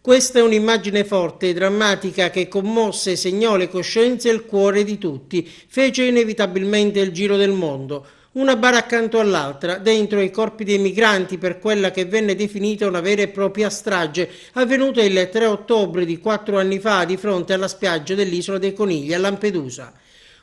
Questa è un'immagine forte e drammatica che commosse, segnò le coscienze e il cuore di tutti, fece inevitabilmente il giro del mondo. Una bara accanto all'altra, dentro i corpi dei migranti per quella che venne definita una vera e propria strage, avvenuta il 3 ottobre di 4 anni fa di fronte alla spiaggia dell'Isola dei Conigli a Lampedusa.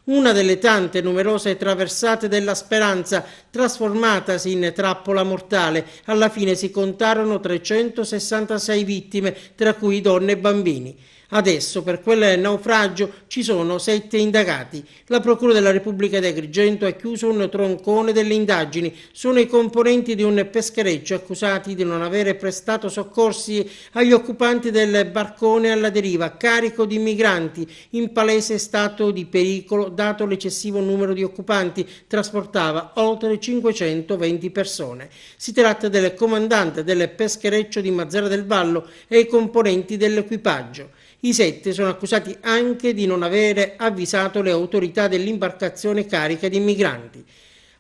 Una delle tante numerose traversate della speranza, trasformatasi in trappola mortale. Alla fine si contarono 366 vittime, tra cui donne e bambini. Adesso per quel naufragio ci sono 7 indagati. La Procura della Repubblica di Agrigento ha chiuso un troncone delle indagini. Sono i componenti di un peschereccio accusati di non avere prestato soccorsi agli occupanti del barcone alla deriva, carico di migranti, in palese stato di pericolo dato l'eccessivo numero di occupanti, trasportava oltre 520 persone. Si tratta del comandante del peschereccio di Mazara del Vallo e i componenti dell'equipaggio. I 7 sono accusati anche di non avere avvisato le autorità dell'imbarcazione carica di migranti.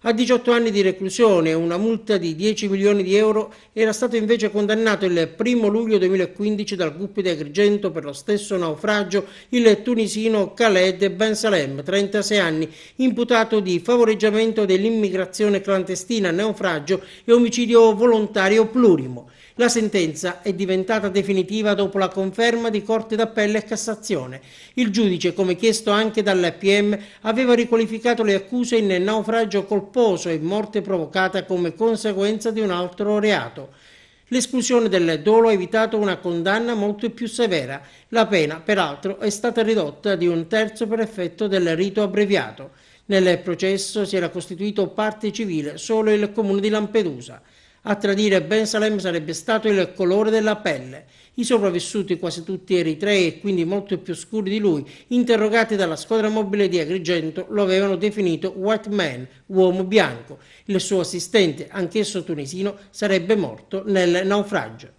A 18 anni di reclusione e una multa di 10 milioni di euro era stato invece condannato il 1 luglio 2015 dal GUP di Agrigento per lo stesso naufragio il tunisino Khaled Ben Salem, 36 anni, imputato di favoreggiamento dell'immigrazione clandestina, naufragio e omicidio volontario plurimo. La sentenza è diventata definitiva dopo la conferma di Corte d'Appello e Cassazione. Il giudice, come chiesto anche dal PM, aveva riqualificato le accuse in naufragio colposo e morte provocata come conseguenza di un altro reato. L'esclusione del dolo ha evitato una condanna molto più severa. La pena, peraltro, è stata ridotta di 1/3 per effetto del rito abbreviato. Nel processo si era costituito parte civile solo il comune di Lampedusa. A tradire Ben Salem sarebbe stato il colore della pelle. I sopravvissuti, quasi tutti eritrei e quindi molto più scuri di lui, interrogati dalla squadra mobile di Agrigento, lo avevano definito white man, uomo bianco. Il suo assistente, anch'esso tunisino, sarebbe morto nel naufragio.